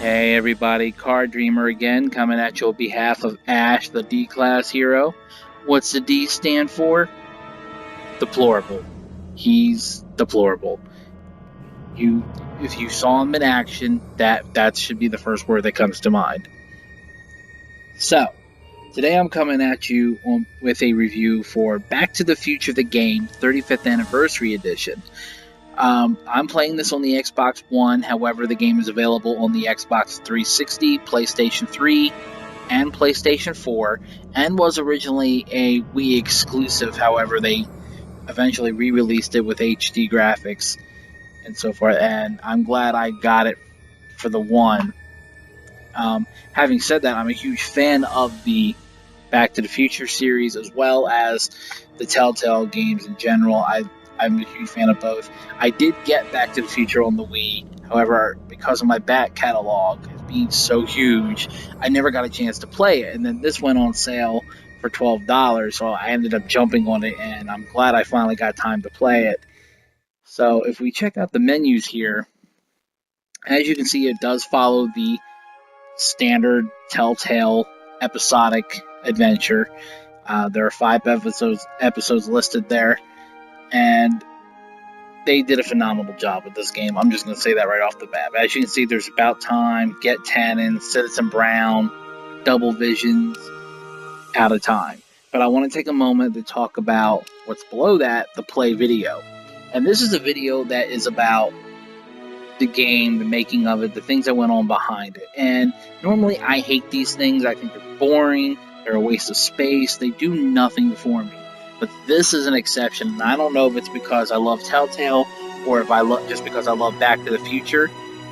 Hey everybody, Card Dreamer again, coming at you on behalf of Ash, the D-Class hero. What's the D stand for? Deplorable. He's deplorable. If you saw him in action, that should be the first word that comes to mind. So, today I'm coming at you with a review for Back to the Future the Game 35th Anniversary Edition. I'm playing this on the Xbox One, however the game is available on the Xbox 360, PlayStation 3, and PlayStation 4, and was originally a Wii exclusive, however they eventually re-released it with HD graphics and so forth, and I'm glad I got it for the One. Having said that, I'm a huge fan of the Back to the Future series as well as the Telltale games in general. I'm a huge fan of both. I did get Back to the Future on the Wii. However, because of my back catalog being so huge, I never got a chance to play it. And then this went on sale for $12, so I ended up jumping on it, and I'm glad I finally got time to play it. So if we check out the menus here, as you can see, it does follow the standard Telltale episodic adventure. There are 5 episodes listed there. And they did a phenomenal job with this game. I'm just going to say that right off the bat. As you can see, there's About Time, Get Tannen, Citizen Brown, Double Visions, Out of Time. But I want to take a moment to talk about what's below that, the play video. And this is a video that is about the game, the making of it, the things that went on behind it. And normally I hate these things. I think they're boring. They're a waste of space. They do nothing for me. But this is an exception, and I don't know if it's because I love Telltale or if just because I love Back to the Future,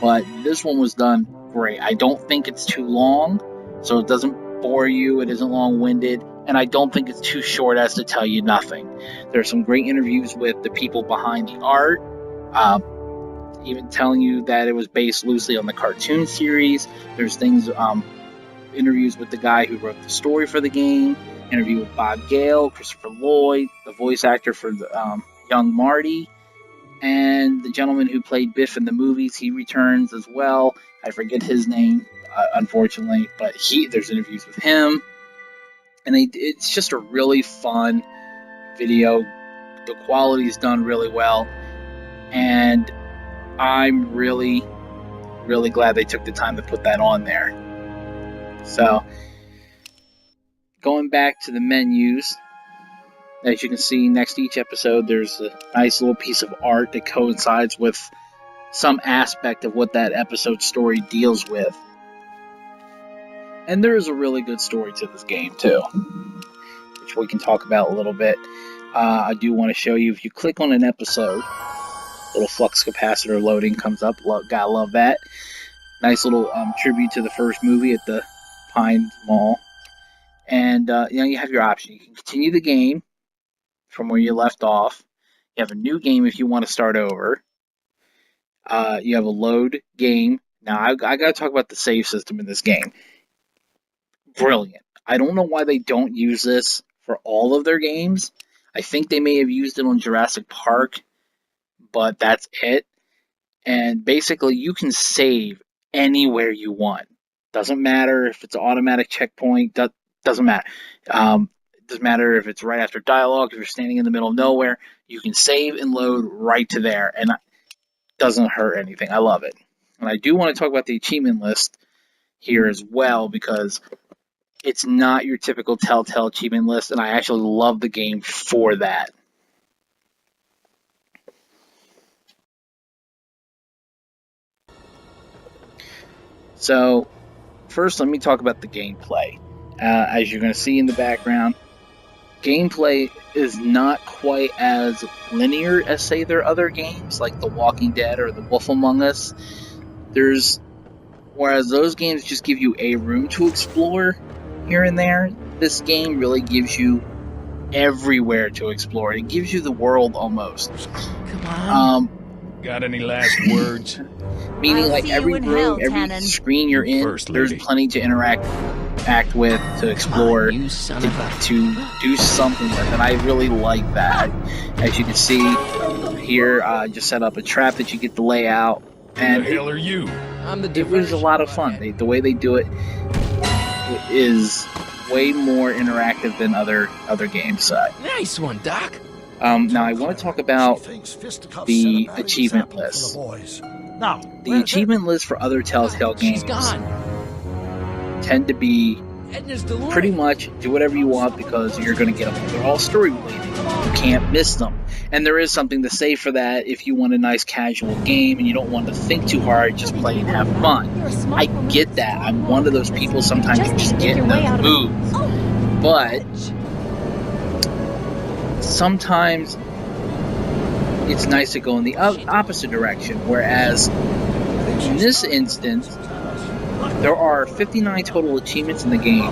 but this one was done great. I don't think it's too long, so it doesn't bore you, it isn't long-winded, and I don't think it's too short as to tell you nothing. There's some great interviews with the people behind the art, even telling you that it was based loosely on the cartoon series. There's things, interviews with the guy who wrote the story for the game, interview with Bob Gale, Christopher Lloyd, the voice actor for the, young Marty, and the gentleman who played Biff in the movies. He returns as well. I forget his name, unfortunately, but there's interviews with him, and it's just a really fun video. The quality is done really well, and I'm really, really glad they took the time to put that on there. So, going back to the menus, as you can see next to each episode, there's a nice little piece of art that coincides with some aspect of what that episode story deals with. And there is a really good story to this game too, which we can talk about a little bit. I do want to show you, if you click on an episode, little flux capacitor loading comes up. Gotta love that. Nice little tribute to the first movie at the Pine Mall. And you have your option. You can continue the game from where you left off. You have a new game if you want to start over. You have a load game. Now, I got to talk about the save system in this game. Brilliant. I don't know why they don't use this for all of their games. I think they may have used it on Jurassic Park, but that's it. And basically, you can save anywhere you want. Doesn't matter if it's an automatic checkpoint. Doesn't matter. It doesn't matter if it's right after dialogue, if you're standing in the middle of nowhere. You can save and load right to there, and it doesn't hurt anything. I love it. And I do want to talk about the achievement list here as well, because it's not your typical Telltale achievement list, and I actually love the game for that. So, first let me talk about the gameplay. As you're going to see in the background, gameplay is not quite as linear as, say, their other games, like The Walking Dead or The Wolf Among Us. Whereas those games just give you a room to explore here and there, this game really gives you everywhere to explore. It gives you the world almost. Come on. Got any last words? Meaning, like, every room, every screen you're in, there's plenty to interact with, to explore, to do something with, and I really like that. As you can see here, I just set up a trap that you get to lay out And Who the hell are you? I'm the it was a lot of fun. The way they do it is way more interactive than other games. Nice one, Doc. Now I want to talk about the achievement list. The achievement list for other Telltale games tend to be pretty much do whatever you want because you're going to get them. They're all story related. You can't miss them. And there is something to say for that if you want a nice casual game and you don't want to think too hard, just play and have fun. I get that. I'm one of those people sometimes you just get in those moods. But sometimes it's nice to go in the opposite direction. Whereas in this instance, there are 59 total achievements in the game.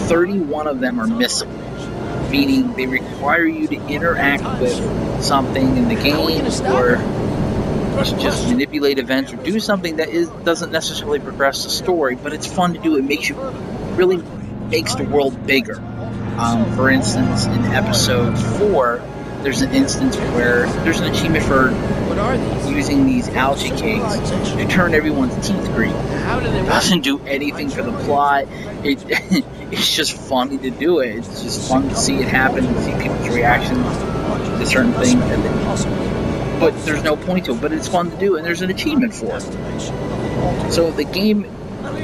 31 of them are missable, meaning they require you to interact with something in the game or just manipulate events or do something that doesn't necessarily progress the story, but it's fun to do. It really makes the world bigger. For instance, in episode 4, there's an instance where there's an achievement for using these algae cakes to turn everyone's teeth green. It doesn't do anything for the plot. It's just funny to do it. It's just fun to see it happen and see people's reactions to certain things. But there's no point to it. But it's fun to do, and there's an achievement for it. So the game,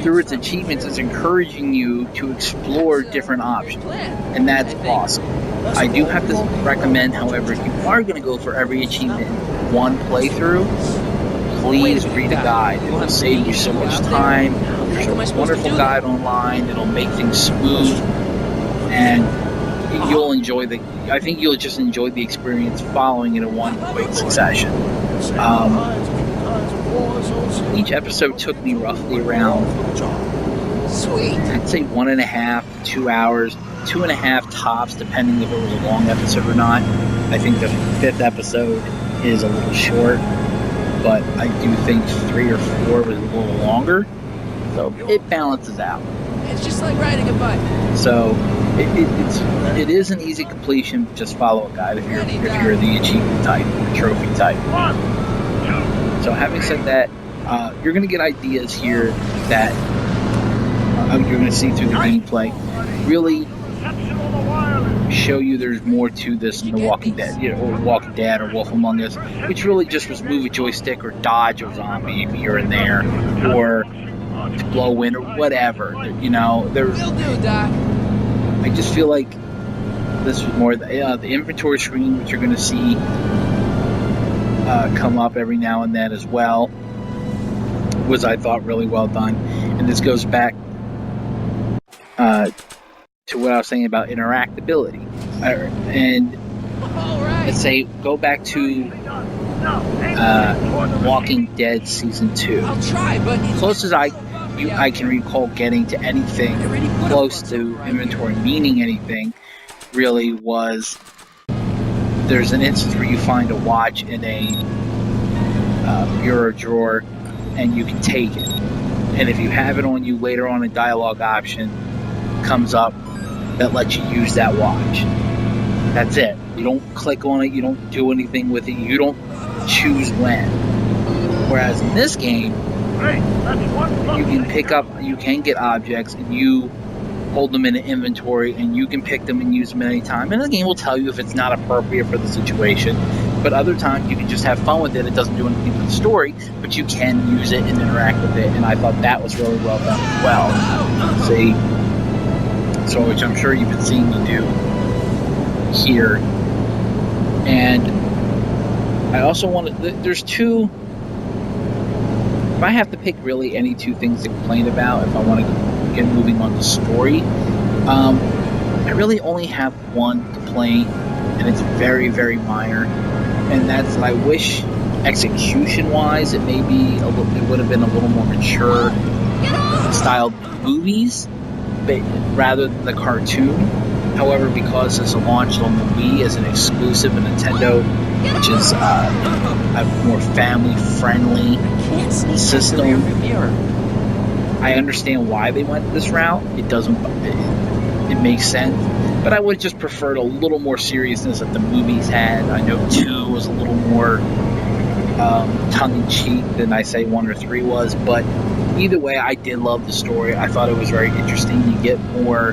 through its achievements, is encouraging you to explore different options, and that's awesome. I do have to recommend, however, if you are going to go for every achievement in one playthrough, please read a guide. It will save you so much time. There's a wonderful guide online. It'll make things smooth, and you'll enjoy I think you'll just enjoy the experience following it in one quick succession. Each episode took me roughly around, I'd say 1.5 to 2 hours, 2.5 tops, depending if it was a long episode or not. I think the 5th episode is a little short, but I do think 3 or 4 was a little longer, so it balances out. It's just like riding a bike. So it is an easy completion. Just follow a guide if you're the achievement type, the trophy type. So having said that, you're going to get ideas here that you're going to see through the gameplay. Really show you there's more to this than The Walking Dead, or Walking Dead, or Wolf Among Us, which really just was move a joystick or dodge a zombie here and there, or to blow in or whatever. There's. I just feel like this was more the inventory screen, which you're going to see come up every now and then as well, was, I thought, really well done. And this goes back to what I was saying about interactability. And let's say go back to Walking Dead Season 2. I'll try, but Close as I can recall getting to anything close to inventory meaning anything really was, there's an instance where you find a watch in a bureau drawer and you can take it, and if you have it on you later on, a dialogue option comes up that lets you use that watch. That's it. You don't click on it, you don't do anything with it, you don't choose when. Whereas in this game, you can get objects and you hold them in an inventory and you can pick them and use them at any time. And the game will tell you if it's not appropriate for the situation. But other times you can just have fun with it. It doesn't do anything for the story, but you can use it and interact with it. And I thought that was really well done as well. See? So, which I'm sure you've been seeing me do here. And I also there's two. If I have to pick really any two things to complain about, if I want to get moving on the story, I really only have one complaint, and it's very, very minor, and that's that I wish execution-wise it would have been a little more mature styled movies, but rather than the cartoon. However, because it's launched on the Wii as an exclusive of Nintendo, which is a more family-friendly system, I understand why they went this route. It makes sense, but I would just preferred a little more seriousness that the movies had. I know 2 was a little more tongue-in-cheek than I say 1 or 3 was, but either way, I did love the story. I thought it was very interesting to get more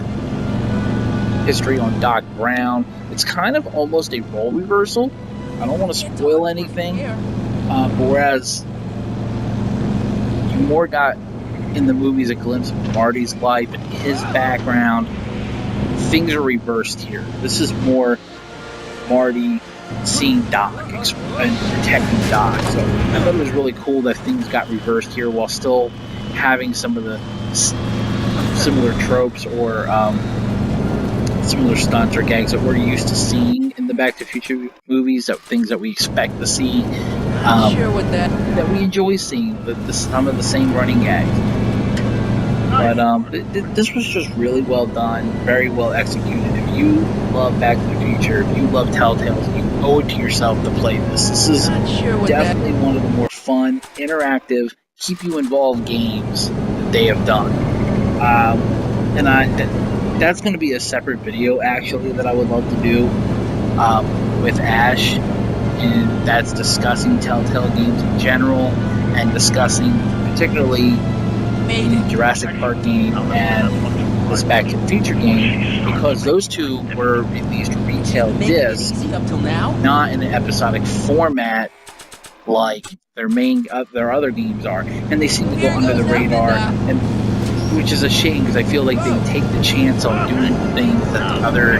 history on Doc Brown. It's kind of almost a role reversal. I don't want to spoil anything, but whereas you more got in the movies a glimpse of Marty's life and his background, things are reversed here. This is more Marty seeing Doc and protecting Doc. So I thought it was really cool that things got reversed here while still having some of the similar tropes or similar stunts or gags that we're used to seeing in the Back to the Future movies, that things that we expect to see, that we enjoy seeing, some of the same running gags. But this was just really well done, very well executed. If you love Back to the Future, if you love Telltales, you owe it to yourself to play this. This is definitely one of the more fun, interactive, keep you involved games that they have done. And that's going to be a separate video, actually, that I would love to do with Ash, and that's discussing Telltale games in general, and discussing particularly the Jurassic Park game and this Back to the Future game, because those two were released retail discs, not in an episodic format like their other games are, and they seem to go under the radar, and which is a shame because I feel like they take the chance on doing things that the other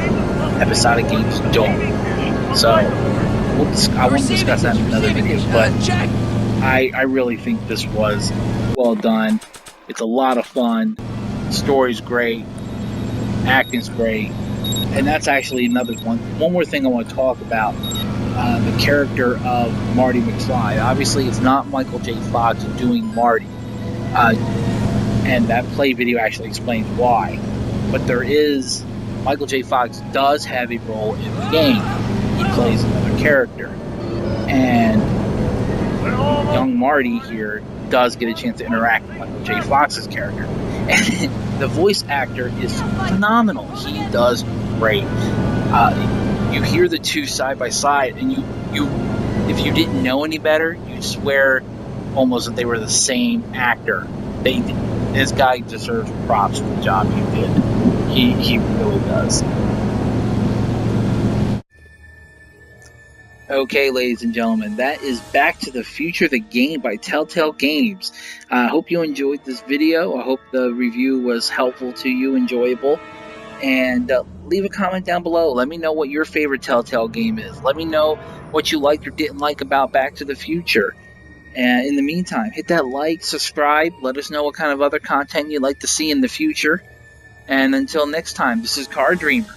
episodic games don't. So I won't discuss that in another video, but I really think this was well done. It's a lot of fun. The story's great. Acting's great. And that's actually another one. One more thing I want to talk about. The character of Marty McFly. Obviously, it's not Michael J. Fox doing Marty. And that play video actually explains why. But Michael J. Fox does have a role in the game. He plays another character. And young Marty here does get a chance to interact with Michael J. Fox's character. And the voice actor is phenomenal. He does great. You hear the two side by side, and you if you didn't know any better, you'd swear almost that they were the same actor. This guy deserves props for the job he did. He really does. Okay, ladies and gentlemen, that is Back to the Future, the game by Telltale Games. I hope you enjoyed this video. I hope the review was helpful to you, enjoyable. And leave a comment down below. Let me know what your favorite Telltale game is. Let me know what you liked or didn't like about Back to the Future. And in the meantime, hit that like, subscribe. Let us know what kind of other content you'd like to see in the future. And until next time, this is Card Dreamer.